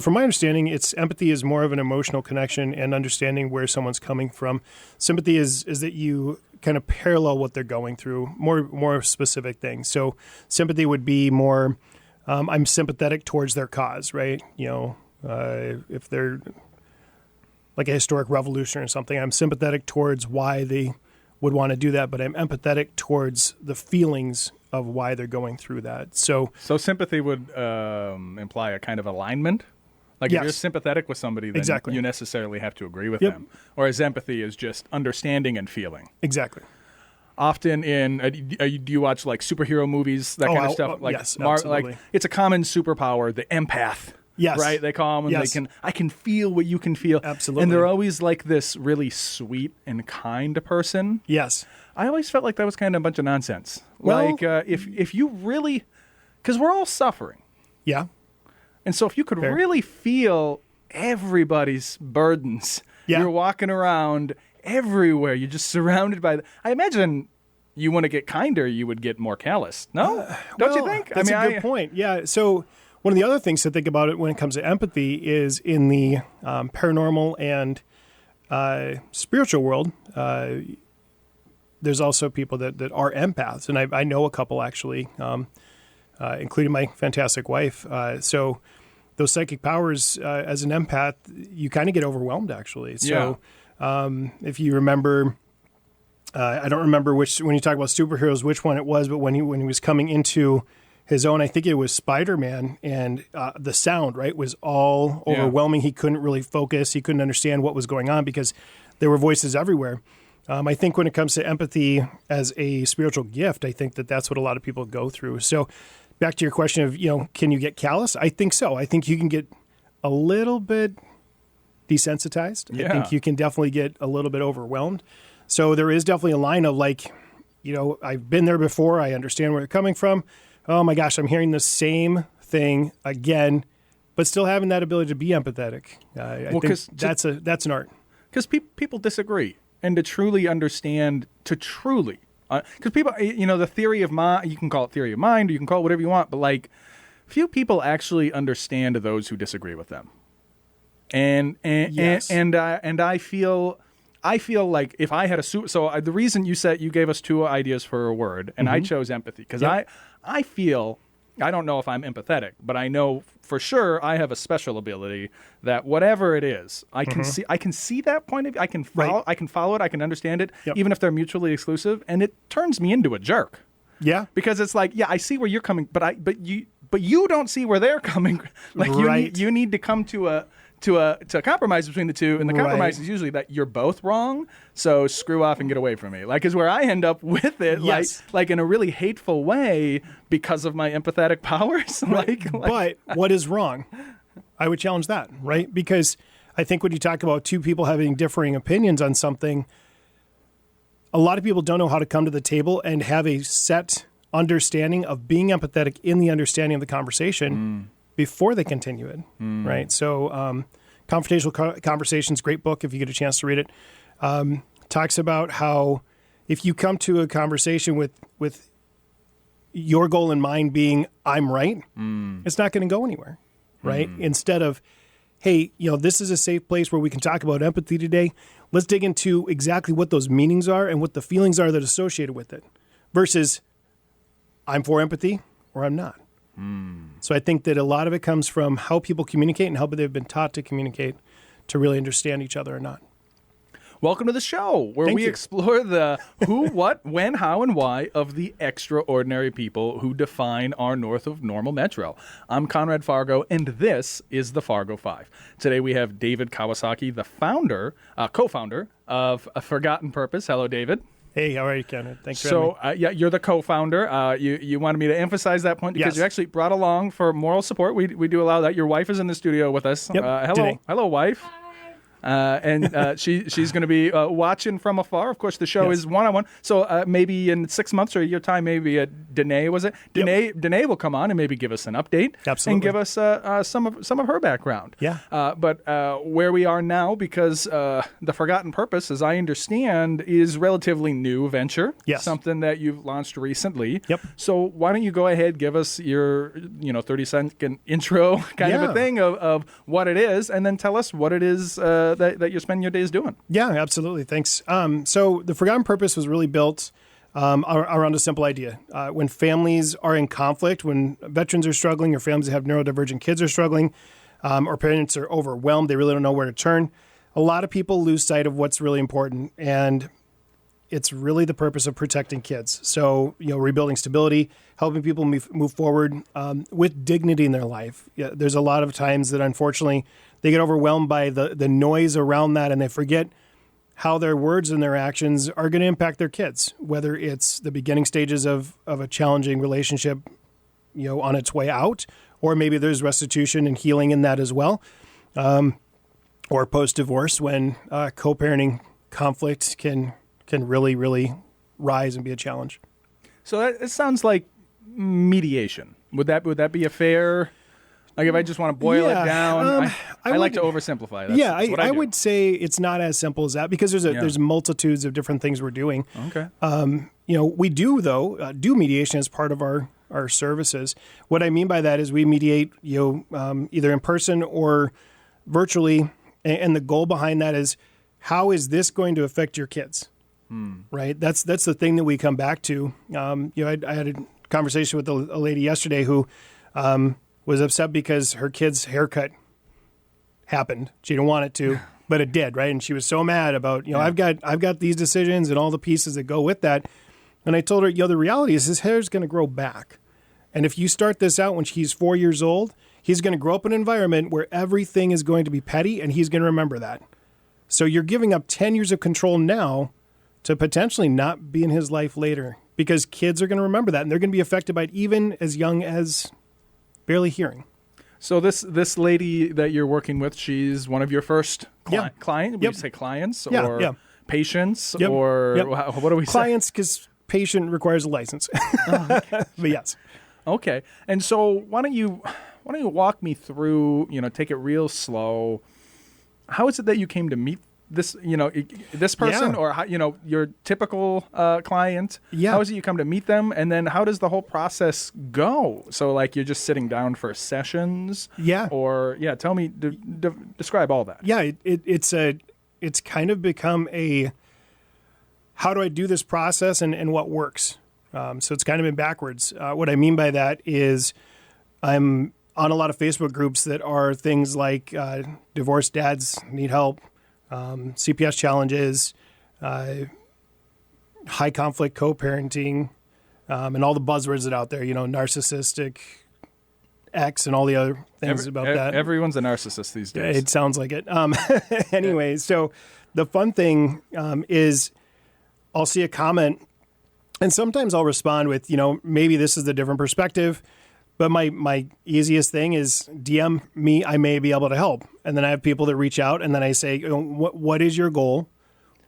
From my understanding, empathy is more of an emotional connection and understanding where someone's coming from. Sympathy is that you kind of parallel what they're going through, more specific things. So sympathy would be more, I'm sympathetic towards their cause, right? If they're like a historic revolution or something, I'm sympathetic towards why they would want to do that, but I'm empathetic towards the feelings of why they're going through that. So sympathy would imply a kind of alignment? Like yes. If you're sympathetic with somebody, then exactly. you necessarily have to agree with yep. them. Whereas empathy is just understanding and feeling. Exactly. Often do you watch like superhero movies, that kind of stuff? Like yes, absolutely. Like it's a common superpower, the empath. Yes. Right? They call them and yes. I can feel what you can feel. Absolutely. And they're always like this really sweet and kind person. Yes. I always felt like that was kind of a bunch of nonsense. Well, like if you really, because we're all suffering. Yeah. And so if you could Fair. really feel everybody's burdens, yeah. you're walking around everywhere. You're just surrounded by I imagine you want to get kinder, you would get more callous. No? Don't you think? That's a good point. Yeah. So one of the other things to think about it when it comes to empathy is in the paranormal and spiritual world, there's also people that are empaths. And I know a couple actually, including my fantastic wife. So those psychic powers, as an empath, you kind of get overwhelmed actually. So if you remember, I don't remember when you talk about superheroes, which one it was, but when he was coming into his own, I think it was Spider-Man, and the sound, right, was all overwhelming. He couldn't really focus. He couldn't understand what was going on because there were voices everywhere. I think when it comes to empathy as a spiritual gift, I think that's what a lot of people go through. So back to your question of, can you get callous? I think so. I think you can get a little bit desensitized. Yeah. I think you can definitely get a little bit overwhelmed. So there is definitely a line of like, I've been there before. I understand where you're coming from. Oh my gosh, I'm hearing the same thing again, but still having that ability to be empathetic. I think that's an art. Because people disagree. And to truly understand, because people, the theory of mind, you can call it theory of mind, or you can call it whatever you want, but like, few people actually understand those who disagree with them. And yes. and I feel like if I had the reason you gave us two ideas for a word, and I chose empathy because I feel, I don't know if I'm empathetic, but I know for sure I have a special ability that whatever it is, I can see that point of view. I can follow it. I can understand it, even if they're mutually exclusive, and it turns me into a jerk. Yeah, because it's like, I see where you're coming, but you don't see where they're coming. Like you need to come to a compromise between the two, and the compromise is usually that you're both wrong, so screw off and get away from me. Like, is where I end up with it, yes. like in a really hateful way because of my empathetic powers. But what is wrong? I would challenge that, right? Because I think when you talk about two people having differing opinions on something, a lot of people don't know how to come to the table and have a set understanding of being empathetic in the understanding of the conversation before they continue it, right? So Confrontational Conversations, great book if you get a chance to read it, talks about how if you come to a conversation with your goal in mind being, I'm right, it's not going to go anywhere, right? Instead of, hey, this is a safe place where we can talk about empathy today. Let's dig into exactly what those meanings are and what the feelings are that are associated with it versus I'm for empathy or I'm not. So I think that a lot of it comes from how people communicate and how they've been taught to communicate to really understand each other or not. Welcome to the show where we explore the who, what, when, how, and why of the extraordinary people who define our North of Normal Metro. I'm Conrad Fargo, and this is the Fargo Five. Today we have David Kawasaki, the co-founder of A Forgotten Purpose. Hello, David. Hey, how are you, Ken? Thanks for having me. You're the co-founder. You wanted me to emphasize that point because you actually brought along for moral support. We do allow that. Your wife is in the studio with us. Yep. Hello, wife. And she's going to be watching from afar. Of course, the show is one-on-one. So maybe in 6 months or a year time, maybe Danae, was it? Danae will come on and maybe give us an update. Absolutely. And give us some of her background. Yeah. But where we are now, because The Forgotten Purpose, as I understand, is relatively new venture. Yes. Something that you've launched recently. Yep. So why don't you go ahead, give us your 30-second intro kind of a thing of what it is, and then tell us what it is that you spend your days doing. Yeah, absolutely. Thanks. So the Forgotten Purpose was really built around a simple idea. When families are in conflict, when veterans are struggling, or families that have neurodivergent kids are struggling, or parents are overwhelmed, they really don't know where to turn, a lot of people lose sight of what's really important. And it's really the purpose of protecting kids. So, rebuilding stability, helping people move forward with dignity in their life. Yeah, there's a lot of times that, unfortunately, they get overwhelmed by the noise around that, and they forget how their words and their actions are going to impact their kids, whether it's the beginning stages of a challenging relationship, on its way out, or maybe there's restitution and healing in that as well, or post-divorce when co-parenting conflict can really, really rise and be a challenge. So it sounds like mediation. Would that be a fair? Like if I just want to boil it down, I like to oversimplify. That's what I would say it's not as simple as that, because there's multitudes of different things we're doing. Okay. We do mediation as part of our services. What I mean by that is we mediate, either in person or virtually, and the goal behind that is, how is this going to affect your kids? Right. That's the thing that we come back to. I had a conversation with a lady yesterday who was upset because her kid's haircut happened. She didn't want it to, but it did. Right. And she was so mad about, I've got these decisions and all the pieces that go with that. And I told her, the reality is his hair is going to grow back. And if you start this out when he's 4 years old, he's going to grow up in an environment where everything is going to be petty, and he's going to remember that. So you're giving up 10 years of control now to potentially not be in his life later, because kids are going to remember that, and they're going to be affected by it even as young as barely hearing. So this lady that you're working with, she's one of your first clients? Would you say clients or patients or what do we say? Clients, because patient requires a license. But yes. Okay. And so why don't you walk me through, take it real slow. How is it that you came to meet this, this person or, how, your typical client? Yeah. How is it you come to meet them? And then how does the whole process go? So like you're just sitting down for sessions? Yeah. Or, tell me, describe all that. Yeah, it's kind of become a, how do I do this process and what works? So it's kind of been backwards. What I mean by that is I'm on a lot of Facebook groups that are things like divorced dads need help, CPS challenges, high conflict co-parenting, and all the buzzwords that are out there, narcissistic X and all the other things about that. Everyone's a narcissist these days. It sounds like it. Anyway, so the fun thing is I'll see a comment, and sometimes I'll respond with, maybe this is the different perspective. But my easiest thing is DM me. I may be able to help. And then I have people that reach out, and then I say, what is your goal?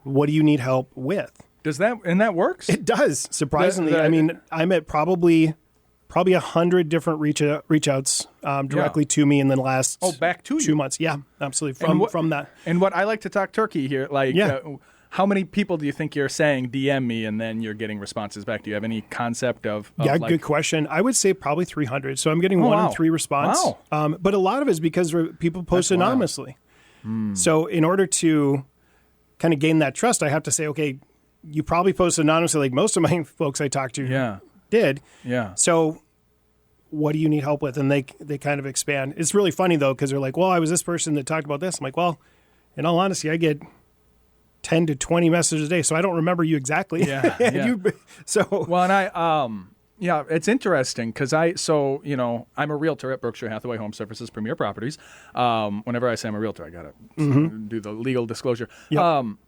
What do you need help with? Does that works? It does, surprisingly. I mean, I'm at probably 100 different reach outs directly to me in the last back to 2 months. Yeah, absolutely. From that. And what I like to talk turkey here, how many people do you think you're saying DM me and then you're getting responses back? Do you have any concept of good question. I would say probably 300. So I'm getting 1 in 3 response. Wow. But a lot of it is because people post anonymously. So in order to kind of gain that trust, I have to say, okay, you probably post anonymously like most of my folks I talked to did. Yeah. So what do you need help with? And they kind of expand. It's really funny, though, because they're like, well, I was this person that talked about this. I'm like, well, in all honesty, I get 10 to 20 messages a day, so I don't remember you exactly. Yeah. Well, and it's interesting because I'm a realtor at Berkshire Hathaway Home Services Premier Properties. Whenever I say I'm a realtor, I gotta do the legal disclosure. Yep. On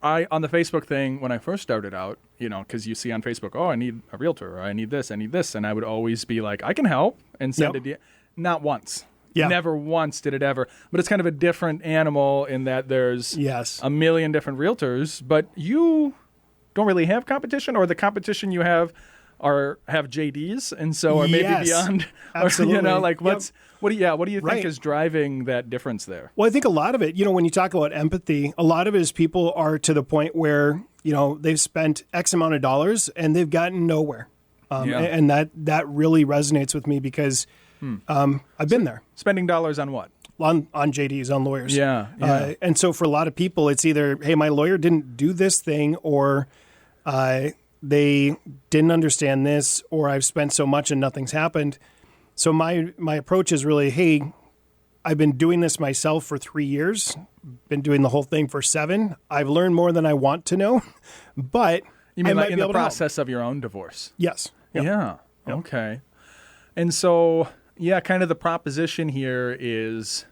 the Facebook thing, when I first started out, because you see on Facebook, I need a realtor, or I need this, and I would always be like, I can help, and send it. Not once. Yeah. Never once did it ever. But it's kind of a different animal in that there's Yes. a million different realtors, but you don't really have competition, or the competition you have have JDs, and so are maybe Yes. beyond. Absolutely. Or, like Yep. what do you think Right. is driving that difference there? Well, I think a lot of it, when you talk about empathy, a lot of it is people are to the point where, they've spent X amount of dollars and they've gotten nowhere. And that really resonates with me because I've been there. Spending dollars on what? On JDs, on lawyers. Yeah. And so for a lot of people, it's either, hey, my lawyer didn't do this thing, or they didn't understand this, or I've spent so much and nothing's happened. So my approach is really, hey, I've been doing this myself for 3 years, been doing the whole thing for 7. I've learned more than I want to know, but You mean I might like in be the able to help. process of your own divorce? Yes. Yep. Yeah. Okay. And so, kind of the proposition here is,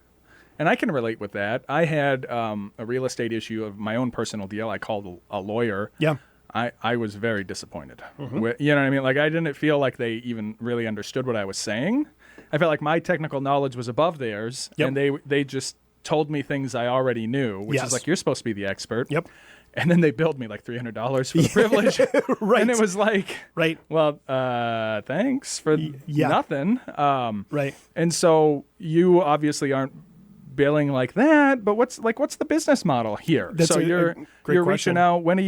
and I can relate with that. I had a real estate issue of my own personal deal. I called a lawyer. Yeah. I was very disappointed. You know what I mean? Like, I didn't feel like they even really understood what I was saying. I felt like my technical knowledge was above theirs, Yep. and they just told me things I already knew, which Yes. is like, you're supposed to be the expert. Yep. And then they billed me like $300 for the privilege. Right. And it was like, Right. well, thanks for yeah. nothing. Right. And so you obviously aren't billing like that, but what's the business model here? That's so a you're great reaching question. out. When do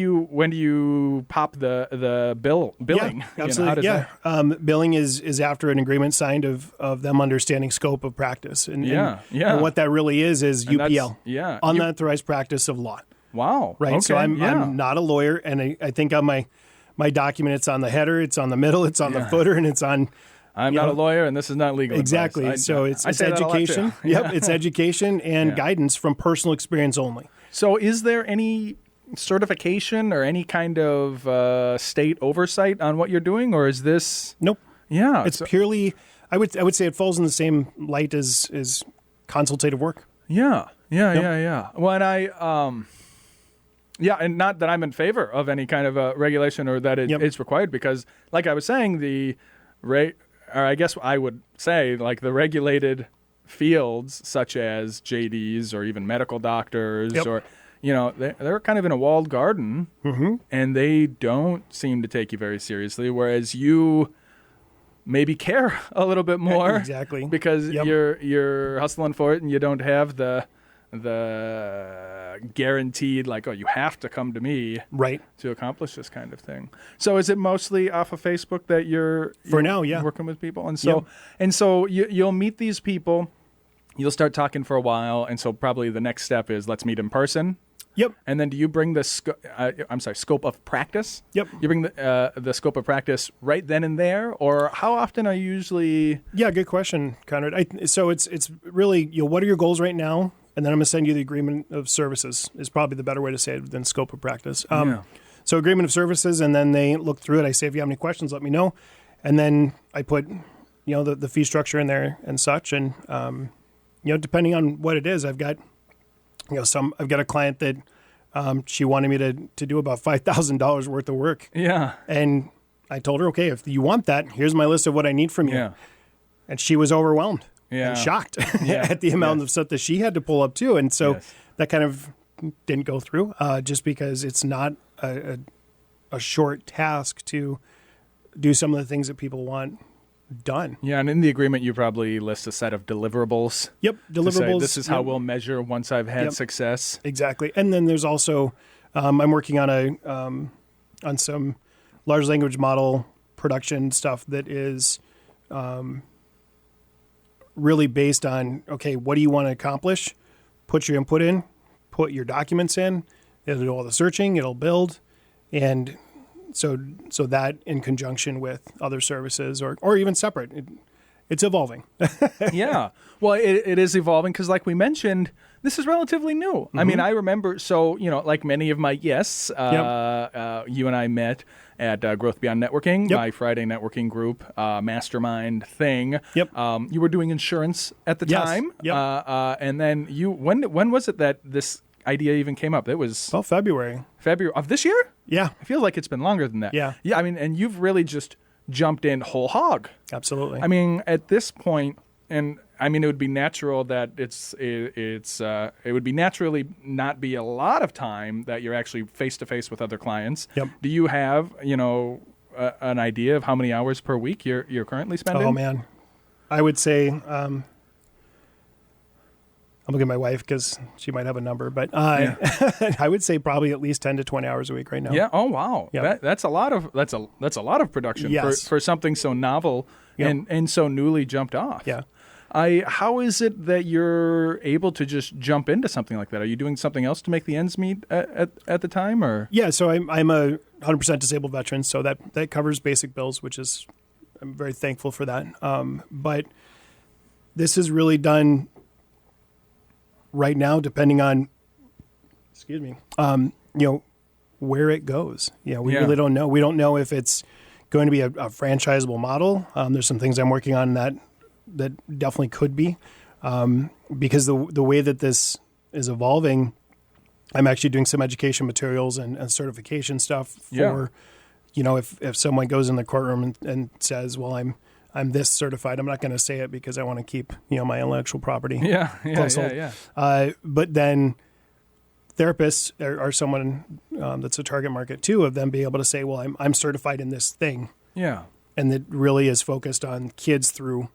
you pop the billing? Yeah, absolutely. How does that? Billing is after an agreement signed of them understanding scope of practice. And what that really is And that's- UPL. yeah. Unauthorized practice of law. Wow. Right. Okay. So I'm not a lawyer, and I think on my document it's on the header, it's on the middle, it's on the footer, and it's on. I'm not a lawyer, and this is not legal. Exactly. advice. So it's I say that a lot, education. too. Yep. It's education and guidance from personal experience only. So is there any certification or any kind of state oversight on what you're doing, or is this? Nope. Yeah. It's purely. I would say it falls in the same light as consultative work. Yeah. Well, and and not that I'm in favor of any kind of regulation or that it's required, because, like I was saying, or I guess I would say, like, the regulated fields such as JDs or even medical doctors or, they're kind of in a walled garden, and they don't seem to take you very seriously, whereas you maybe care a little bit more. Exactly. Because you're hustling for it, and you don't have the guaranteed, like, oh, you have to come to me to accomplish this kind of thing. So is it mostly off of Facebook that you're now, working with people? And so you'll meet these people, you'll start talking for a while, and so probably the next step is, let's meet in person. Yep. And then do you bring the scope of practice? Yep. You bring the scope of practice right then and there, or how often are you usually? Yeah, good question, Conrad. So it's really, what are your goals right now? And then I'm going to send you the agreement of services is probably the better way to say it than scope of practice. So agreement of services, and then they look through it. I say, if you have any questions, let me know. And then I put, the fee structure in there and such. And, depending on what it is, I've got, I've got a client that she wanted me to do about $5,000 worth of work. Yeah. And I told her, okay, if you want that, here's my list of what I need from you. Yeah. And she was overwhelmed. Yeah. And shocked at the amount of stuff that she had to pull up too. And so that kind of didn't go through just because it's not a short task to do some of the things that people want done. Yeah, and in the agreement, you probably list a set of deliverables. Yep, deliverables. To say, this is how we'll measure once I've had success. Exactly. And then there's also, I'm working on on some large language model production stuff that is really based on, okay, what do you want to accomplish? Put your input in, put your documents in, it'll do all the searching, it'll build. And so that in conjunction with other services or even separate, it's evolving. Yeah. Well, it is evolving because, like we mentioned, this is relatively new. I mean, I remember, like many of my guests, you and I met at Growth Beyond Networking, my Friday networking group, mastermind thing. Yep. You were doing insurance at the time. Yep. And then when was it that this idea even came up? It was February of this year? Yeah. I feel like it's been longer than that. Yeah. Yeah. I mean, and you've really just jumped in whole hog. Absolutely. I mean, at this point, and I mean, it would be natural that it would be naturally not be a lot of time that you're actually face to face with other clients. Yep. Do you have, an idea of how many hours per week you're currently spending? Oh man, I would say I'm looking at my wife because she might have a number, but I would say probably at least 10 to 20 hours a week right now. Yeah. Oh wow. Yep. That's a lot of production Yes. for something so novel Yep. and so newly jumped off. Yeah. How is it that you're able to just jump into something like that? Are you doing something else to make the ends meet at the time, or? Yeah, so I'm a 100% disabled veteran, so that covers basic bills, which is I'm very thankful for that. But this is really done right now, depending on, where it goes. We really don't know. We don't know if it's going to be a franchisable model. There's some things I'm working on that definitely could be, because the way that this is evolving, I'm actually doing some education materials and certification stuff for, if someone goes in the courtroom and says, well, I'm this certified, I'm not going to say it because I want to keep, my intellectual property. Yeah. But then therapists are someone that's a target market too, of them being able to say, well, I'm certified in this thing. Yeah. And that really is focused on kids through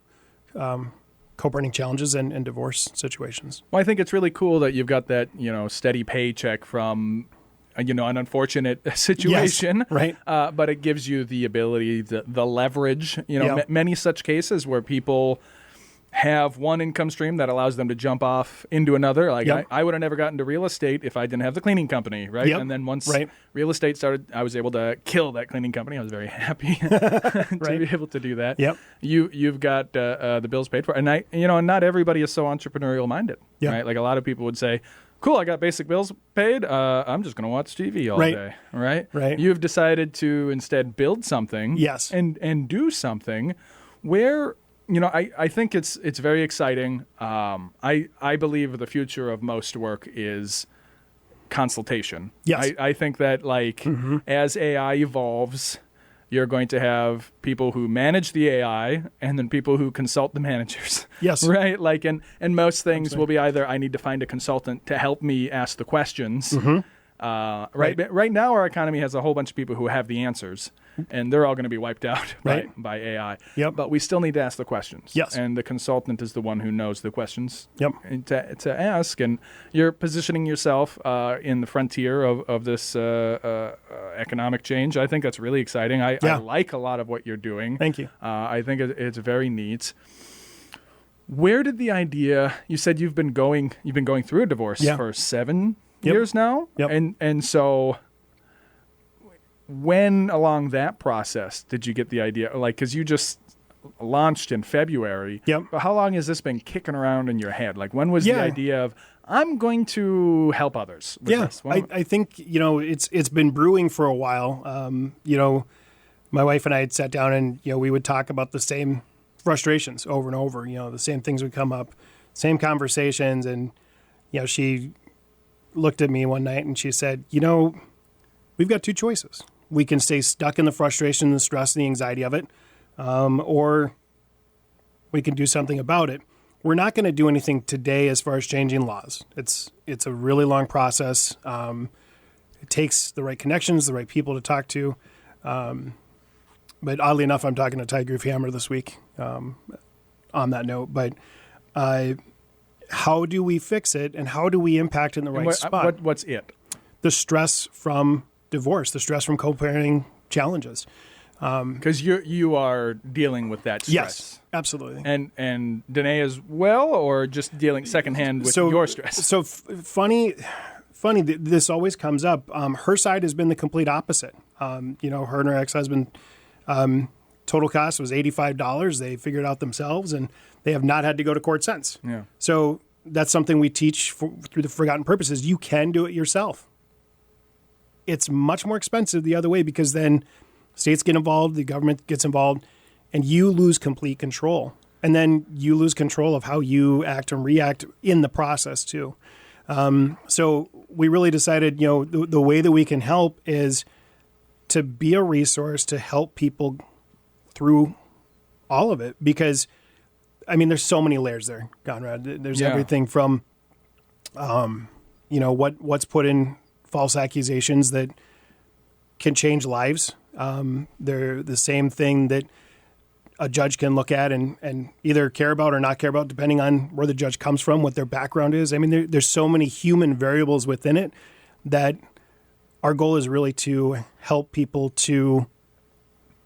co-parenting challenges and divorce situations. Well, I think it's really cool that you've got that, steady paycheck from, an unfortunate situation. Yes, right. But it gives you the ability, the leverage, many such cases where people have one income stream that allows them to jump off into another. Like I would have never gotten to real estate if I didn't have the cleaning company, right? Yep. And then once real estate started, I was able to kill that cleaning company. I was very happy to be able to do that. Yep. You've got the bills paid for, and and not everybody is so entrepreneurial minded, right? Like a lot of people would say, cool, I got basic bills paid. I'm just going to watch TV all day, right? Right. You've decided to instead build something, and do something where. I think it's very exciting. I believe the future of most work is consultation. Yes. I think that as AI evolves, you're going to have people who manage the AI and then people who consult the managers. Yes. Right? And most things will be either I need to find a consultant to help me ask the questions. Mm-hmm. Right now, our economy has a whole bunch of people who have the answers, and they're all going to be wiped out by AI. Yep. But we still need to ask the questions. Yes. And the consultant is the one who knows the questions to ask. And you're positioning yourself in the frontier of this economic change. I think that's really exciting. I like a lot of what you're doing. Thank you. I think it's very neat. Where did the idea? You said you've been going through a divorce for 7 years now. Yep. And so when along that process did you get the idea? Because you just launched in February. Yep. But how long has this been kicking around in your head? When was the idea of I'm going to help others with this? I think, it's been brewing for a while. My wife and I had sat down and, we would talk about the same frustrations over and over, the same things would come up, same conversations. And, she looked at me one night and she said, we've got two choices. We can stay stuck in the frustration, the stress, and the anxiety of it, or we can do something about it. We're not going to do anything today as far as changing laws. It's a really long process. It takes the right connections, the right people to talk to. But oddly enough, I'm talking to Ty Groove-Hammer this week on that note. But how do we fix it, and how do we impact it in the right spot? What's it? The stress from divorce, the stress from co-parenting challenges. Because you are dealing with that stress. Yes, absolutely. And Danae as well, or just dealing secondhand with your stress? So funny, this always comes up. Her side has been the complete opposite. Her and her ex-husband, total cost was $85. They figured it out themselves, and they have not had to go to court since. Yeah. So that's something we teach through the Forgotten Purposes. You can do it yourself. It's much more expensive the other way because then states get involved, the government gets involved, and you lose complete control. And then you lose control of how you act and react in the process too. So we really decided, the way that we can help is to be a resource to help people through all of it, because I mean, there's so many layers there, Conrad. There's Yeah. everything from, what's put in false accusations that can change lives. They're the same thing that a judge can look at and either care about or not care about, depending on where the judge comes from, what their background is. I mean, there's so many human variables within it that our goal is really to help people to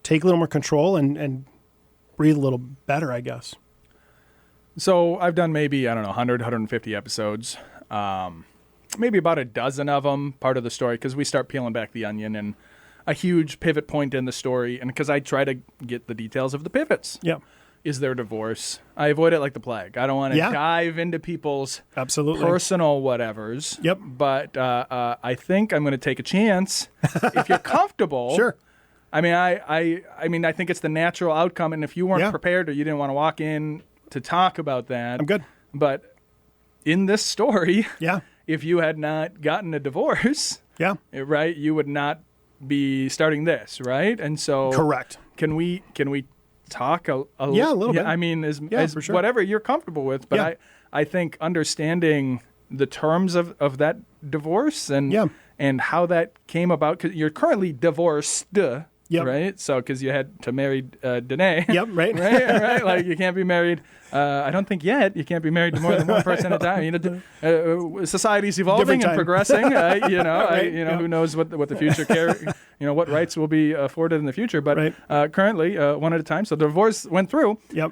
take a little more control and breathe a little better, I guess. So I've done maybe, I don't know, 100, 150 episodes, maybe about a dozen of them, part of the story, because we start peeling back the onion and a huge pivot point in the story. And because I try to get the details of the pivots. Yeah. Is there divorce? I avoid it like the plague. I don't want to dive into people's Absolutely. personal whatevers. Yep. But I think I'm going to take a chance. If you're comfortable. Sure. I mean, I think it's the natural outcome. And if you weren't prepared or you didn't want to walk in to talk about that. I'm good. But in this story, Yeah. if you had not gotten a divorce, Yeah. right, you would not be starting this, right? And so Correct. Can we talk a little bit. I mean, as for sure. whatever you're comfortable with, but Yeah. I think understanding the terms of that divorce and how that came about, because you're currently divorced, right? So because you had to marry Danae. Yep, right. right. Like you can't be married. I don't think yet you can't be married to more than one person at a time. You know, society's evolving and progressing. Who knows what the future what rights will be afforded in the future. But currently, one at a time. So the divorce went through. Yep.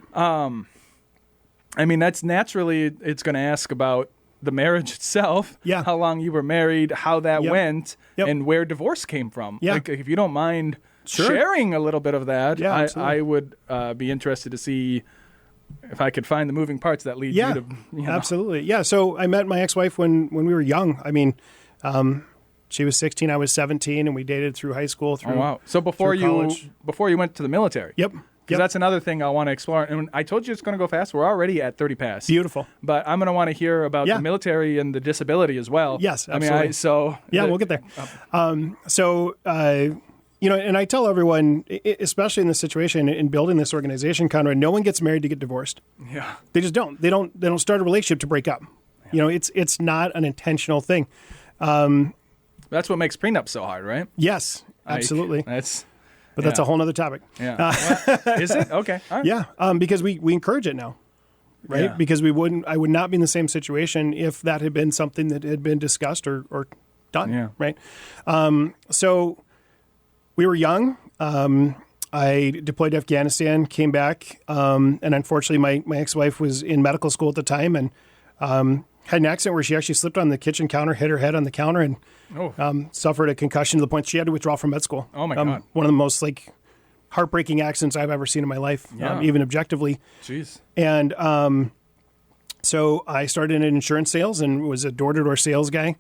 I mean, that's naturally it's going to ask about the marriage itself. Yeah. How long you were married, how that went, Yep. and where divorce came from. Yeah. Like, if you don't mind Sure. sharing a little bit of that, Yeah, I would be interested to see if I could find the moving parts that lead you to. Absolutely. Yeah. So I met my ex-wife when we were young. I mean, she was 16, I was 17, and we dated through high school. Through, oh, wow. So before college. you went to the military. Yep. Because that's another thing I want to explore. And I told you it's going to go fast. We're already at 30 past. Beautiful. But I'm going to want to hear about the military and the disability as well. Yes, absolutely. We'll get there. And I tell everyone, especially in this situation, in building this organization, Conrad, no one gets married to get divorced. Yeah. They just don't. They don't start a relationship to break up. Yeah. You know, it's not an intentional thing. That's what makes prenup so hard, right? Yes, absolutely. But that's a whole other topic. Yeah. Is it? Okay. All right. Yeah. Because we encourage it now. Right. Yeah. Because I would not be in the same situation if that had been something that had been discussed or done. Yeah. Right. So we were young. I deployed to Afghanistan, came back. And unfortunately my ex-wife was in medical school at the time and, had an accident where she actually slipped on the kitchen counter, hit her head on the counter, and suffered a concussion to the point she had to withdraw from med school. Oh my God! One of the most heartbreaking accidents I've ever seen in my life, even objectively. Jeez. And so I started in insurance sales and was a door-to-door sales guy.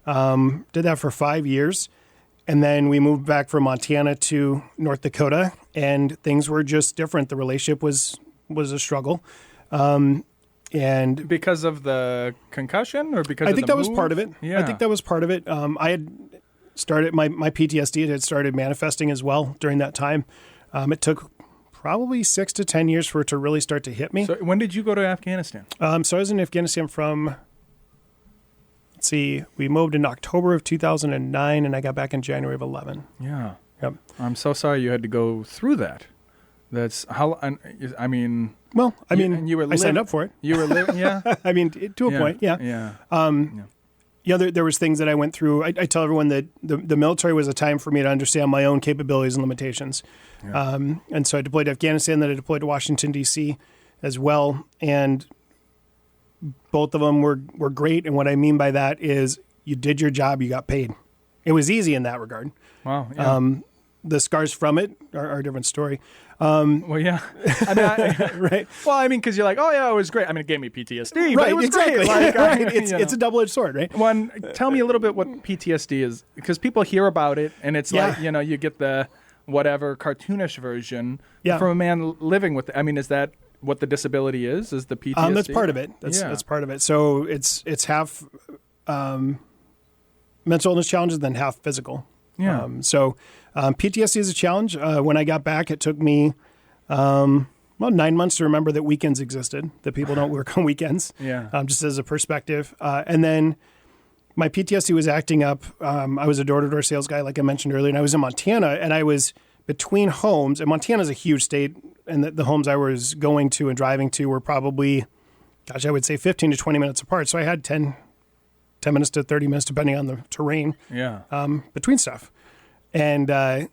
Did that for 5 years, and then we moved back from Montana to North Dakota, and things were just different. The relationship was a struggle. And because of the concussion, or because I think that was move? part of it. Yeah. I think that was part of it. I had started my PTSD had started manifesting as well during that time. It took probably 6 to 10 years for it to really start to hit me. So when did you go to Afghanistan? So I was in Afghanistan from, we moved in October of 2009, and I got back in January of 11. Yeah. Yep. I'm so sorry you had to go through that. That's how. I mean. Well, and you were I signed up for it. You were living, yeah. I mean, to a point, yeah. Yeah. There was things that I went through. I tell everyone that the military was a time for me to understand my own capabilities and limitations. Yeah. And so I deployed to Afghanistan, then I deployed to Washington, D.C. as well. And both of them were great. And what I mean by that is you did your job, you got paid. It was easy in that regard. Wow. Yeah. The scars from it are a different story. Well, yeah. Right. Well, I mean, because you're like, oh, yeah, it was great. I mean, it gave me PTSD, right, but it was exactly. great. Right. It's a double-edged sword, right? Tell me a little bit what PTSD is, because people hear about it, and it's like, you get the whatever cartoonish version from a man living with it. I mean, is that what the disability is? Is the PTSD? That's part of it. That's part of it. So it's half mental illness challenges, then half physical. Yeah. So PTSD is a challenge. When I got back, it took me well, 9 months to remember that weekends existed, that people don't work on weekends. Yeah. Just as a perspective. And then my PTSD was acting up. I was a door-to-door sales guy, like I mentioned earlier, and I was in Montana, and I was between homes. And Montana's a huge state, and the homes I was going to and driving to were probably, I would say 15 to 20 minutes apart. So I had 10 minutes to 30 minutes, depending on the terrain, between stuff. And I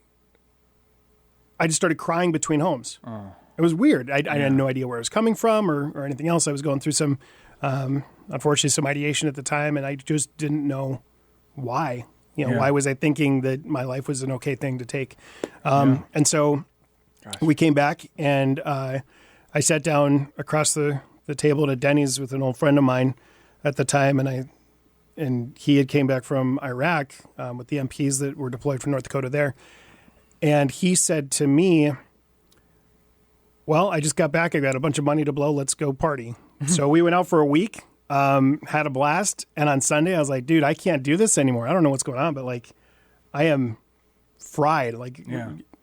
just started crying between homes. Oh. It was weird. I had no idea where it was coming from or anything else. I was going through some, unfortunately, some ideation at the time, and I just didn't know why. Why was I thinking that my life was an okay thing to take? And so we came back, and I sat down across the table at a Denny's with an old friend of mine at the time, and he had came back from Iraq with the MPs that were deployed from North Dakota there. And he said to me, well, I just got back. I got a bunch of money to blow. Let's go party. So we went out for a week, had a blast. And on Sunday, I was like, dude, I can't do this anymore. I don't know what's going on, but like, I am fried. Like,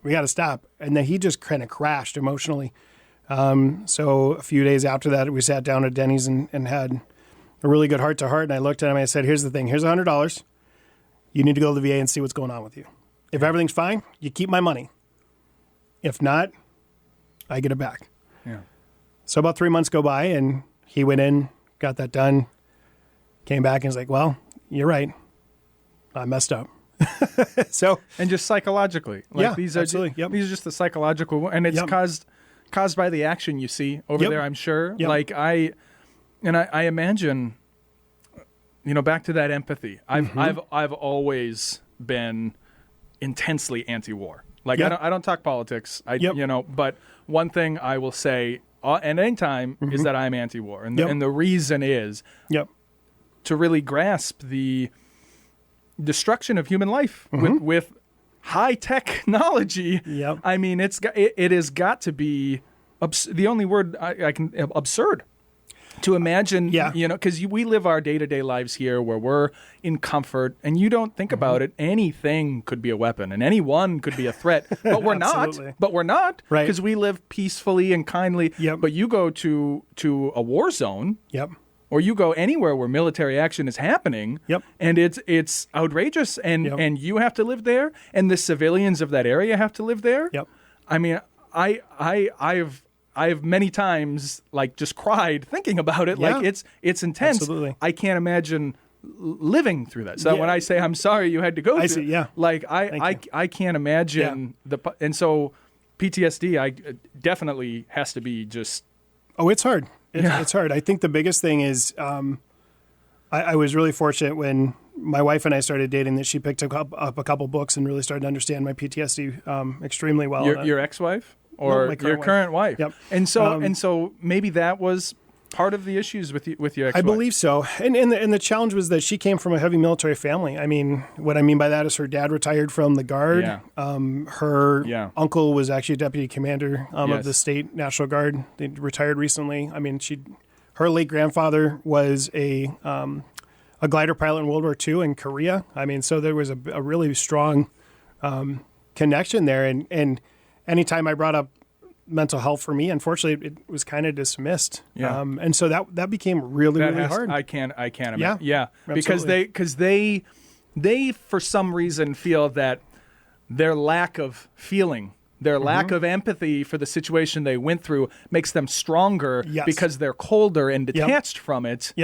we got to stop. And then he just kind of crashed emotionally. So a few days after that, we sat down at Denny's and had a really good heart to heart. And I looked at him and I said, here's the thing. Here's $100. You need to go to the VA and see what's going on with you. If everything's fine, you keep my money. If not, I get it back. Yeah. So about 3 months go by, and he went in, got that done, came back, and was like, well, you're right. I messed up. And just psychologically. These are absolutely. These are just the psychological, and it's caused by the action you see over there, I'm sure. Yep. Like I imagine, back to that empathy. I've always been intensely anti-war. Like I don't talk politics. But one thing I will say at any time is that I'm anti-war, and the reason is to really grasp the destruction of human life with high technology. I mean, it has got to be the only word I can absurd. To imagine, because we live our day-to-day lives here where we're in comfort, and you don't think about it. Anything could be a weapon, and anyone could be a threat, but we're not. But we're not, right? Because we live peacefully and kindly. But you go to a war zone, or you go anywhere where military action is happening, and it's outrageous, and you have to live there, and the civilians of that area have to live there. I mean, I've many times just cried thinking about it. Like it's intense. Absolutely. I can't imagine living through that. So when I say I'm sorry you had to go through, I can't imagine and so PTSD definitely has to be just. Oh, it's hard. It's hard. I think the biggest thing is I was really fortunate when my wife and I started dating that she picked up a couple books and really started to understand my PTSD extremely well. Your ex-wife? Or your current wife. Yep. And so maybe that was part of the issues with your ex-wife. I believe so. And the challenge was that she came from a heavy military family. I mean, what I mean by that is her dad retired from the Guard. Her uncle was actually deputy commander of the state National Guard. They retired recently. I mean, her late grandfather was a glider pilot in World War II in Korea. I mean, so there was a really strong connection there. And anytime I brought up mental health for me, unfortunately, it was kind of dismissed. And so that became really hard. I can't imagine. Yeah. Because they for some reason feel that their lack of feeling, their lack of empathy for the situation they went through makes them stronger because they're colder and detached from it.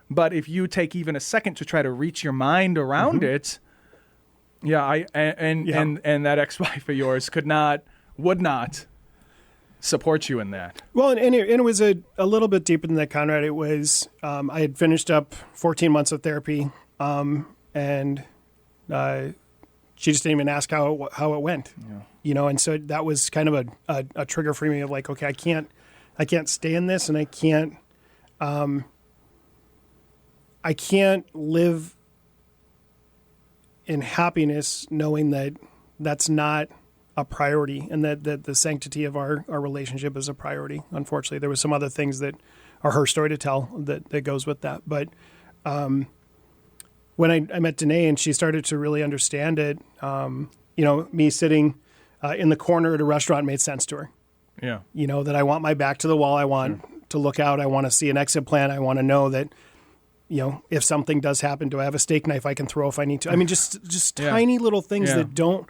But if you take even a second to try to reach your mind around it, and that ex-wife of yours would not support you in that. Well, and it was a little bit deeper than that, Conrad. It was, I had finished up 14 months of therapy, and she just didn't even ask how it went, and so that was kind of a trigger for me of like, okay, I can't stay in this, and I can't live in happiness knowing that that's not a priority, and that the sanctity of our relationship is a priority. Unfortunately, there was some other things that are her story to tell that goes with that. But when I met Danae and she started to really understand it, me sitting in the corner at a restaurant made sense to her. Yeah. That I want my back to the wall. I want to look out. I want to see an exit plan. I want to know that, if something does happen, do I have a steak knife I can throw if I need to? I mean, just tiny little things that don't,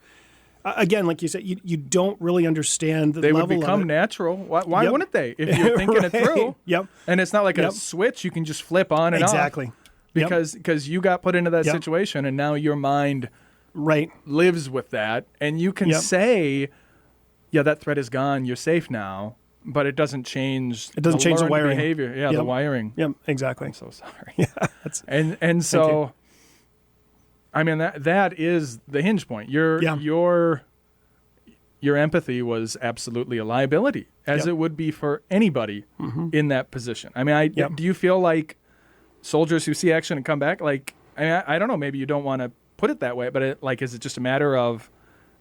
again, like you said, you don't really understand the they level would become of it. natural. Why wouldn't they? If you're thinking it through. Yep. And it's not like a switch you can just flip on and Exactly. off. Because you got put into that situation and now your mind lives with that. And you can say, that threat is gone. You're safe now. But it doesn't change. It doesn't change the learned wiring. Behavior. Yeah, the wiring. Yep, exactly. I'm so sorry. Yeah, and so, I mean that is the hinge point. Your empathy was absolutely a liability, as it would be for anybody in that position. I mean, do you feel like soldiers who see action and come back? Like, I don't know. Maybe you don't want to put it that way, but is it just a matter of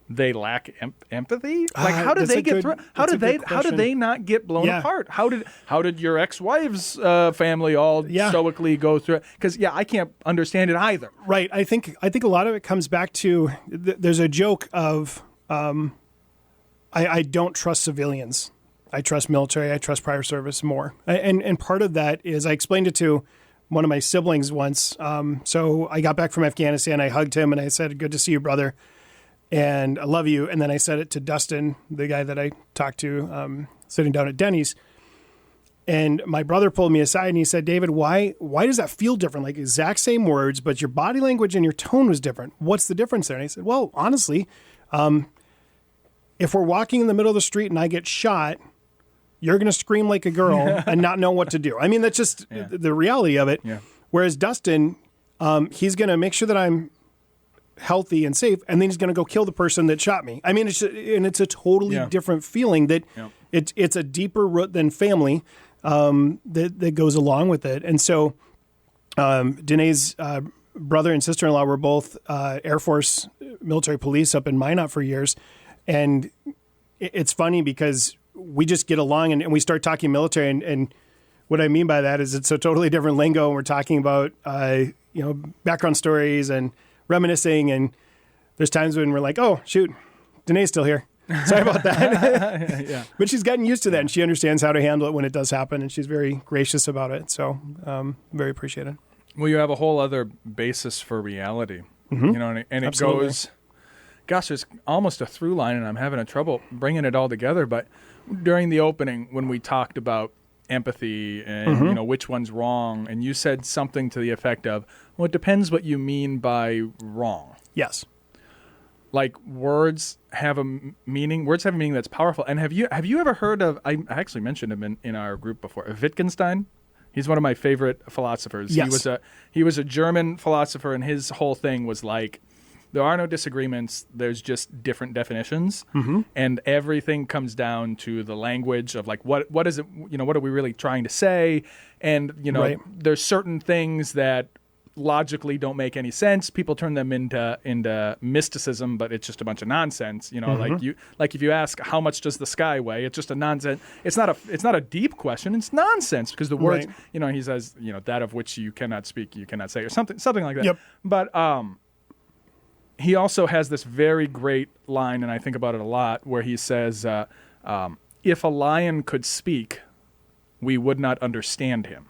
they lack empathy? Like, how did they get through? How did they not get blown apart? How did your ex-wife's family all stoically go through it? Because I can't understand it either. Right. I think a lot of it comes back to there's a joke of I don't trust civilians. I trust military. I trust prior service more. And part of that is I explained it to one of my siblings once. So I got back from Afghanistan. I hugged him and I said, "Good to see you, brother. And I love you." And then I said it to Dustin, the guy that I talked to sitting down at Denny's. And my brother pulled me aside and he said, "David, why does that feel different? Like exact same words, but your body language and your tone was different. What's the difference there?" And I said, "Well, honestly, if we're walking in the middle of the street and I get shot, you're going to scream like a girl and not know what to do." I mean, that's just the reality of it. Yeah. Whereas Dustin, he's going to make sure that I'm healthy and safe, and then he's going to go kill the person that shot me. I mean, it's a totally different feeling that it's a deeper root than family that goes along with it. And so Danae's brother and sister-in-law were both Air Force military police up in Minot for years. And it's funny because we just get along and we start talking military. And what I mean by that is it's a totally different lingo. And we're talking about, background stories and reminiscing, and there's times when we're like, "Oh shoot, Danae's still here. Sorry about that." But she's gotten used to that, and she understands how to handle it when it does happen, and she's very gracious about it. So very appreciated. Well, you have a whole other basis for reality, and it Absolutely. goes. Gosh, there's almost a through line, and I'm having a trouble bringing it all together. But during the opening, when we talked about empathy and which one's wrong, and you said something to the effect of, "Well, it depends what you mean by wrong." Yes. Like words have a meaning. Words have a meaning that's powerful. And have you ever heard of? I actually mentioned him in our group before. Wittgenstein. He's one of my favorite philosophers. Yes. He was a German philosopher, and his whole thing was like, there are no disagreements. There's just different definitions, and everything comes down to the language of like what is it? What are we really trying to say? And there's certain things that logically don't make any sense. People turn them into mysticism, but it's just a bunch of nonsense. Like if you ask how much does the sky weigh, it's just a nonsense. It's not a deep question. It's nonsense because the words. He says that of which you cannot speak, you cannot say, or something like that. Yep. But he also has this very great line, and I think about it a lot, where he says, "If a lion could speak, we would not understand him."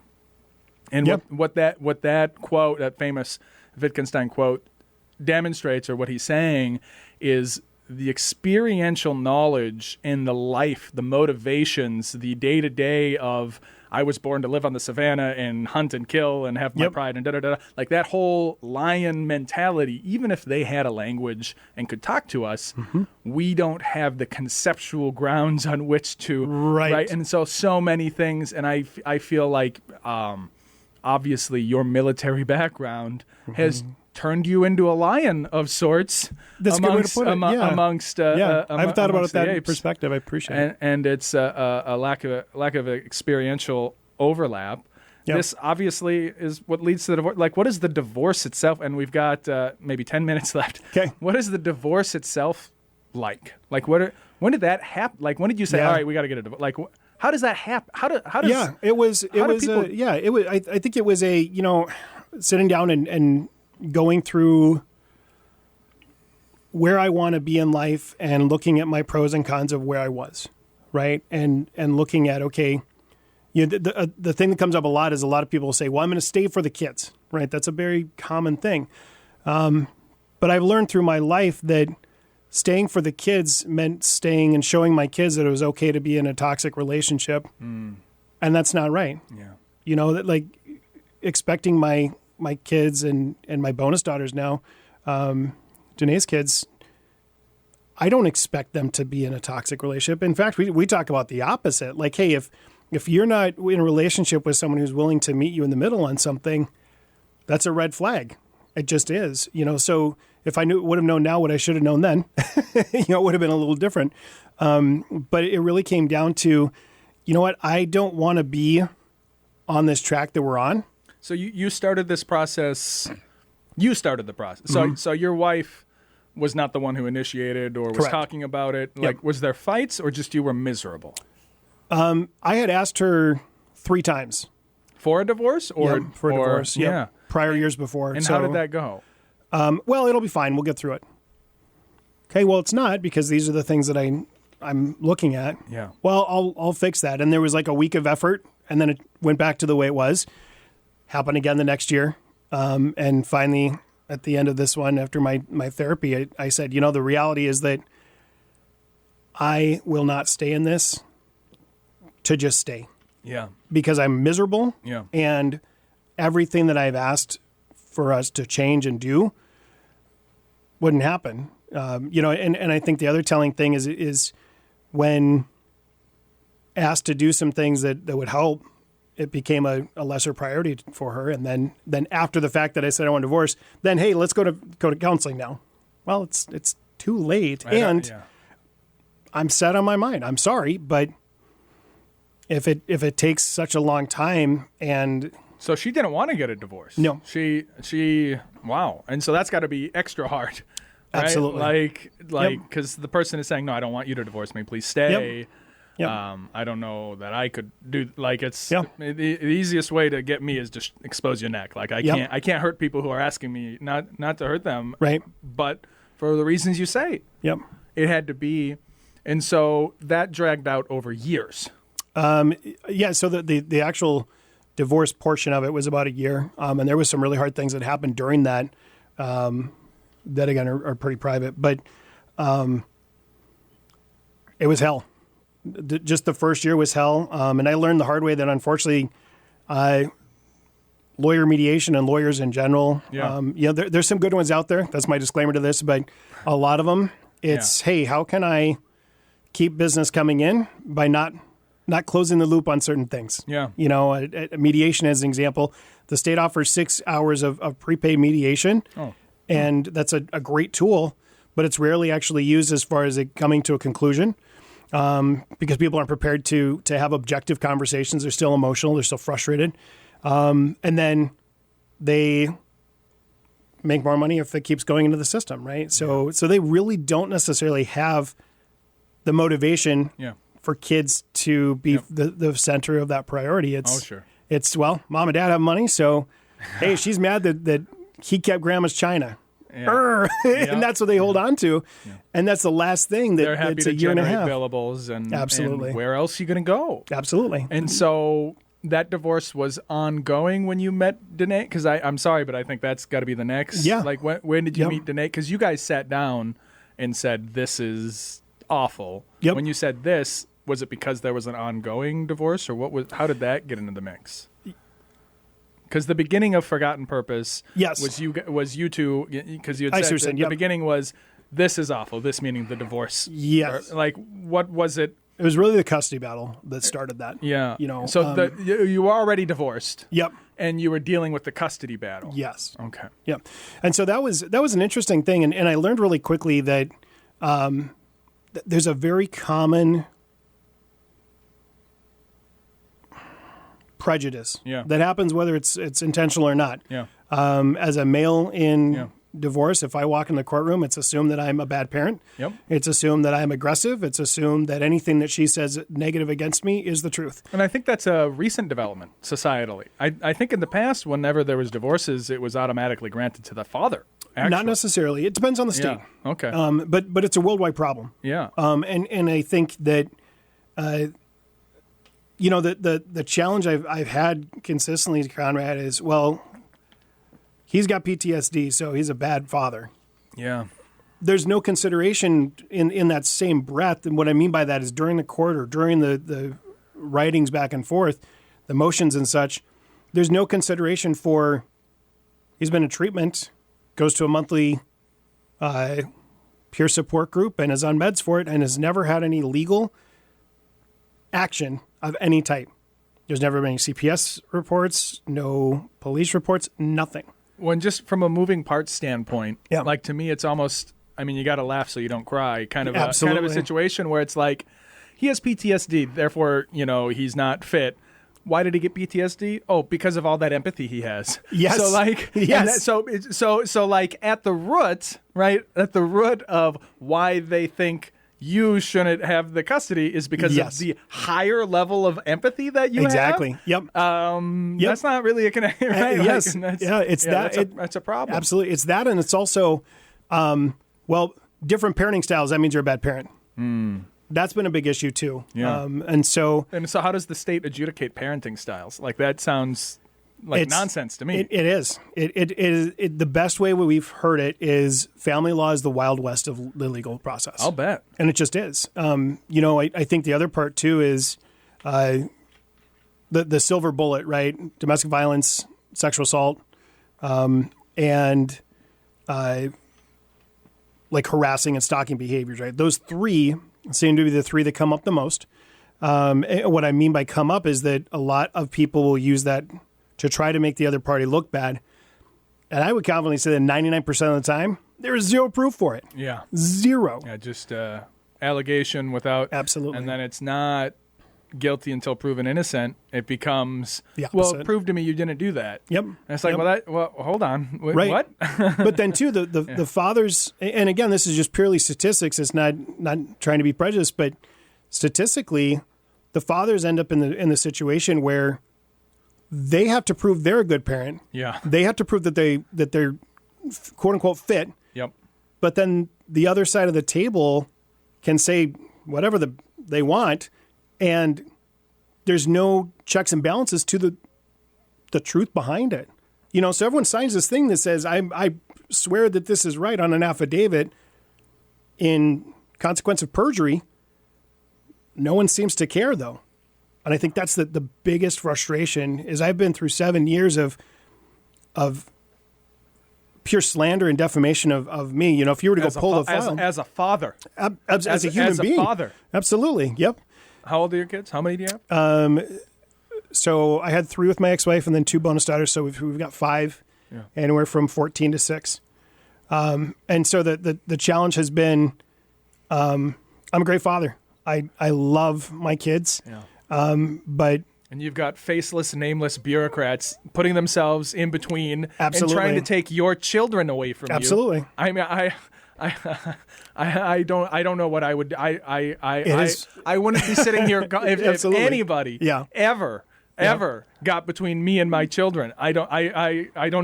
And what that quote, that famous Wittgenstein quote, demonstrates, or what he's saying, is the experiential knowledge in the life, the motivations, the day-to-day of I was born to live on the savannah and hunt and kill and have my pride and da-da-da. Like that whole lion mentality, even if they had a language and could talk to us, we don't have the conceptual grounds on which to. Right. And so many things. And I feel like obviously your military background has turned you into a lion of sorts. That's a good way to put it. I haven't thought about it that perspective. I appreciate it. And it's a lack of experiential overlap. Yep. This obviously is what leads to the divorce. Like, what is the divorce itself? And we've got maybe 10 minutes left. Okay. What is the divorce itself like? Like, when did that happen? Like, when did you say, all right, we got to get a divorce? Like, how does that happen? How does it was I think it was sitting down and going through where I want to be in life and looking at my pros and cons of where I was, right? And looking at, okay, the thing that comes up a lot is a lot of people say, well, I'm going to stay for the kids, right? That's a very common thing. But I've learned through my life that staying for the kids meant staying and showing my kids that it was okay to be in a toxic relationship. And that's not right. Yeah. That like expecting my kids and my bonus daughters now, Janae's kids, I don't expect them to be in a toxic relationship. In fact, we talk about the opposite. Like, hey, if you're not in a relationship with someone who's willing to meet you in the middle on something, that's a red flag. It just is, so if I would have known now what I should have known then, it would have been a little different. But it really came down to, you know what? I don't want to be on this track that we're on. So you started this process. You started the process. So your wife was not the one who initiated or was Correct. Talking about it. Yep. Like, was there fights or just you were miserable? I had asked her 3 times. For a divorce? For a divorce. Yep. Yeah. Prior years before. And how did that go? Well, it'll be fine. We'll get through it. Okay, well, it's not, because these are the things that I'm looking at. Yeah. Well, I'll fix that. And there was like a week of effort, and then it went back to the way it was. Happened again the next year. And finally, at the end of this one, after my therapy, I said, the reality is that I will not stay in this to just stay. Yeah. Because I'm miserable. Yeah. And everything that I've asked for us to change and do wouldn't happen. And I think the other telling thing is when asked to do some things that would help, it became a lesser priority for her. And then after the fact that I said I want a divorce, then, hey, let's go to counseling now. Well, it's too late. I'm set on my mind. I'm sorry, but if it takes such a long time and... So she didn't want to get a divorce. No. She wow. And so that's got to be extra hard. Right? Absolutely. Like, because the person is saying, no, I don't want you to divorce me. Please stay. Yep. I don't know that I could do, like, it's Yep. the easiest way to get me is just expose your neck. Like, I can't hurt people who are asking me not to hurt them. Right. But for the reasons you say. Yep. It had to be. And so that dragged out over years. Yeah. So the actual divorce portion of it was about a year. And there was some really hard things that happened during that, that again are pretty private, but, it was hell. Just the first year was hell. And I learned the hard way that unfortunately, lawyer mediation and lawyers in general, there's some good ones out there. That's my disclaimer to this, but a lot of them, it's, hey, how can I keep business coming in by not closing the loop on certain things? Yeah. A mediation as an example, the state offers 6 hours of prepaid mediation. Oh. And that's a great tool, but it's rarely actually used as far as it coming to a conclusion. Because people aren't prepared to have objective conversations. They're still emotional. They're still frustrated. And then they make more money if it keeps going into the system, right? So they really don't necessarily have the motivation for kids to be the center of that priority. It's, well, mom and dad have money, so, hey, she's mad that he kept grandma's china. Yeah. And that's what they hold on to. Yeah. And that's the last thing that they're happy it's to a year and a half. billables and absolutely. And where else are you going to go? Absolutely. And so that divorce was ongoing when you met Danae? Because I'm sorry, but I think that's got to be the next. Yeah. Like when did you meet Danae? Because you guys sat down and said, this is awful. Yep. When you said this, was it because there was an ongoing divorce, or how did that get into the mix? Because the beginning of Forgotten Purpose was you two, because you had said the beginning was, this is awful, this meaning the divorce. Yes. Like, what was it? It was really the custody battle that started that. Yeah. So you were already divorced. Yep. And you were dealing with the custody battle. Yes. Okay. Yep. And so that was an interesting thing. And I learned really quickly that there's a very common prejudice that happens whether it's intentional or not. Yeah. As a male in divorce, if I walk in the courtroom, it's assumed that I'm a bad parent. Yep. It's assumed that I'm aggressive. It's assumed that anything that she says negative against me is the truth. And I think that's a recent development societally. I think in the past, whenever there was divorces, it was automatically granted to the father. Actually. Not necessarily. It depends on the state. Yeah. Okay. But it's a worldwide problem. Yeah. And I think that The challenge I've had consistently to Conrad is, well, he's got PTSD, so he's a bad father. Yeah. There's no consideration in that same breath. And what I mean by that is during the court or during the writings back and forth, the motions and such, there's no consideration for he's been in treatment, goes to a monthly peer support group and is on meds for it and has never had any legal action of any type. There's never been any CPS reports, no police reports, nothing. When just from a moving parts standpoint, Yeah. like to me, it's almost, I mean, you got to laugh so you don't cry kind of a situation where it's like, he has PTSD, therefore, he's not fit. Why did he get PTSD? Oh, because of all that empathy he has. Yes. So like, yes. So like at the root, right? At the root of why they think you shouldn't have the custody is because of the higher level of empathy that you have. Exactly. Yep. That's not really a connection, right? Yes. That's a problem. Absolutely. It's that, and it's also, different parenting styles. That means you're a bad parent. That's been a big issue too. Yeah. And so how does the state adjudicate parenting styles? Like that sounds like nonsense to me. It is. It is. The best way we've heard it is family law is the Wild West of the legal process. I'll bet. And it just is. I think the other part too is the silver bullet, right? Domestic violence, sexual assault, and like harassing and stalking behaviors, right? Those three seem to be the three that come up the most. What I mean by come up is that a lot of people will use that to try to make the other party look bad. And I would confidently say that 99% of the time, there is zero proof for it. Yeah. Zero. Yeah, just allegation without... Absolutely. And then it's not guilty until proven innocent. It becomes, well, prove to me you didn't do that. Yep. And it's like, hold on. Right. What? But then, too, the fathers... And again, this is just purely statistics. It's not trying to be prejudiced, but statistically, the fathers end up in the situation where they have to prove they're a good parent. Yeah. They have to prove that they're quote unquote fit. Yep. But then the other side of the table can say whatever they want, and there's no checks and balances to the truth behind it. So everyone signs this thing that says I swear that this is right on an affidavit in consequence of perjury. No one seems to care though. And I think that's the biggest frustration is I've been through 7 years of pure slander and defamation of me. If you were to go pull the file. As a father. As a human being. As a father. Absolutely. Yep. How old are your kids? How many do you have? So I had 3 with my ex-wife and then 2 bonus daughters. So we've got 5, anywhere from 14 to 6. And so the challenge has been, I'm a great father. I love my kids. Yeah. But and you've got faceless, nameless bureaucrats putting themselves in between Absolutely. and trying to take your children away from Absolutely. you. I mean, I don't know what I would. I wouldn't be sitting here if anybody ever got between me and my children. I don't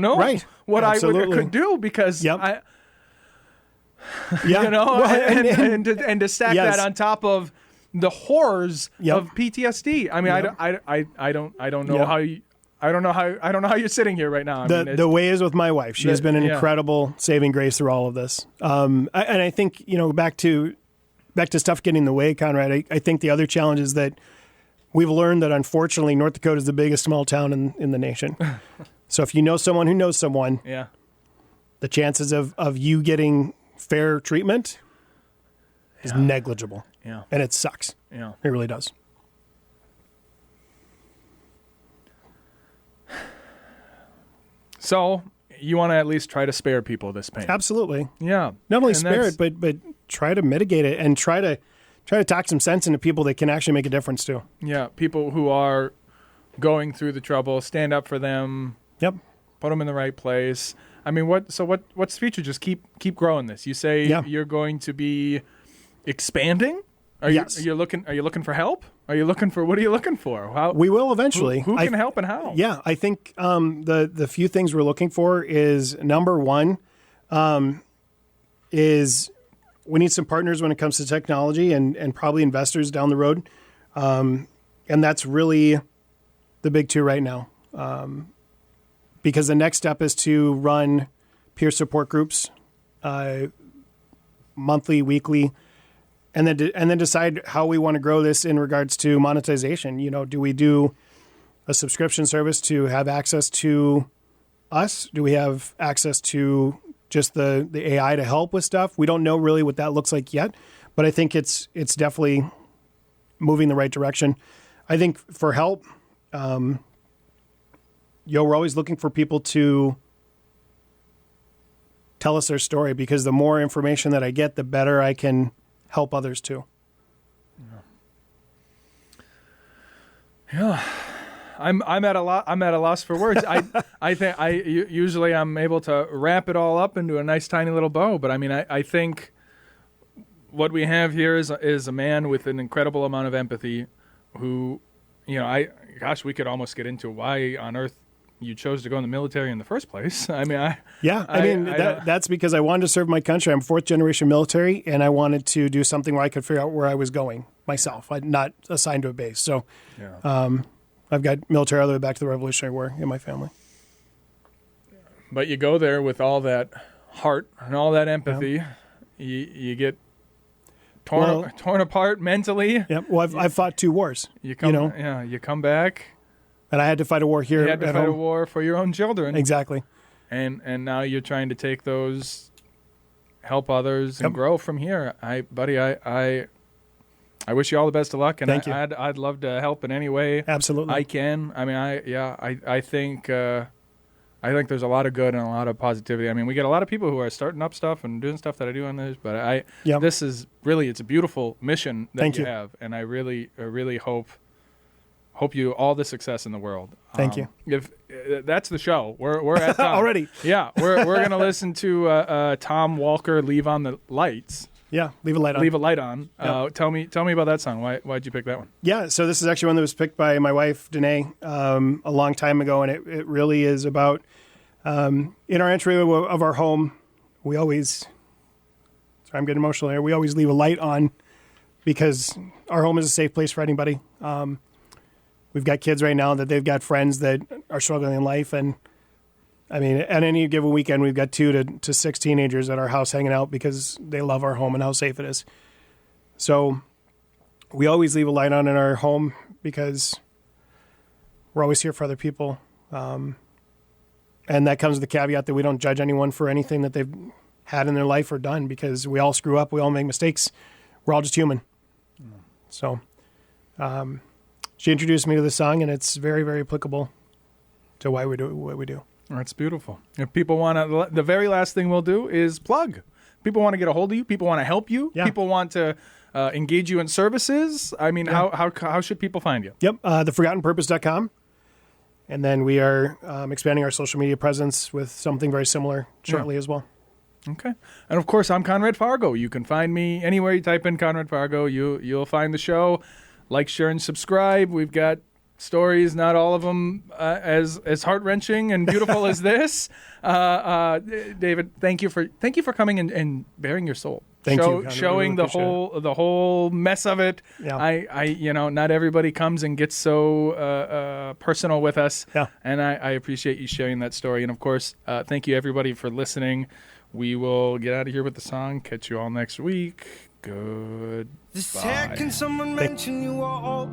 know what Absolutely. I could do because Yep. and to stack that on top of the horrors of PTSD. I mean, I don't know how you. I don't know how you're sitting here right now. The way is with my wife. She has been an incredible saving grace through all of this. And I think back to stuff getting in the way, Conrad. I think the other challenge is that we've learned that unfortunately North Dakota is the biggest small town in the nation. So if you know someone who knows someone, the chances of you getting fair treatment is negligible. Yeah. And it sucks. Yeah. It really does. So you want to at least try to spare people this pain. Absolutely. Yeah. Not only spare it, but try to mitigate it and try to talk some sense into people that can actually make a difference too. Yeah. People who are going through the trouble, stand up for them. Yep. Put them in the right place. I mean, what's the future? Just keep growing this. You say you're going to be expanding? Are you looking for help? What are you looking for? We will eventually. Who can help and how? Yeah, I think the few things we're looking for is number one, is we need some partners when it comes to technology and probably investors down the road. And that's really the big two right now. Because the next step is to run peer support groups, monthly, weekly, and then decide how we want to grow this in regards to monetization. You know, do we do a subscription service to have access to us? Do we have access to just the AI to help with stuff? We don't know really what that looks like yet, but I think it's definitely moving the right direction. I think for help, we're always looking for people to tell us their story, because the more information that I get, the better I can help others too. Yeah. I'm at a loss for words. I think usually I'm able to wrap it all up into a nice tiny little bow, but I mean I think what we have here is a man with an incredible amount of empathy who, you know, we could almost get into why on earth you chose to go in the military in the first place. I mean, that's because I wanted to serve my country. I'm fourth generation military, and I wanted to do something where I could figure out where I was going myself. I'm not assigned to a base. So I've got military all the way back to the Revolutionary War in my family. But you go there with all that heart and all that empathy. Yeah. You get torn apart mentally. Yep. Well, I've fought 2 wars. You come back. And I had to fight a war here. You had to fight a war for your own children. Exactly. And now you're trying to take those, help others, and grow from here. I wish you all the best of luck, and Thank you. I'd love to help in any way Absolutely I can. I mean, I think there's a lot of good and a lot of positivity. I mean, we get a lot of people who are starting up stuff and doing stuff that I do on this, but this is really, it's a beautiful mission that you have, and I really hope you all the success in the world. Thank you. If that's the show, we're at time. Already. Yeah, we're gonna listen to Tom Walker, "Leave on the Lights." Yeah, leave a light on. Leave a light on. Yeah. Tell me about that song. Why'd you pick that one? Yeah, so this is actually one that was picked by my wife, Danae, a long time ago, and it really is about, in our entry of our home, we always, sorry, I'm getting emotional here, we always leave a light on because our home is a safe place for anybody. We've got kids right now that they've got friends that are struggling in life, and I mean, at any given weekend, we've got 2 to 6 teenagers at our house hanging out because they love our home and how safe it is. So we always leave a light on in our home because we're always here for other people. And that comes with the caveat that we don't judge anyone for anything that they've had in their life or done, because we all screw up. We all make mistakes. We're all just human. So she introduced me to the song, and it's very, very applicable to why we do what we do. That's beautiful. If people want to, the very last thing we'll do is plug. People want to get a hold of you. People want to help you. Yeah. People want to engage you in services. I mean, how should people find you? Yep, theforgottenpurpose.com. And then we are expanding our social media presence with something very similar shortly as well. Okay. And of course, I'm Conrad Fargo. You can find me anywhere you type in Conrad Fargo. You'll find the show. Like, share, and subscribe. We've got stories, not all of them as heart-wrenching and beautiful as this. David, thank you for coming and bearing your soul. Thank you. Showing really the whole mess of it. Yeah. I not everybody comes and gets so personal with us. Yeah. And I appreciate you sharing that story. And of course, thank you everybody for listening. We will get out of here with the song. Catch you all next week. Goodbye. Can someone mention you are all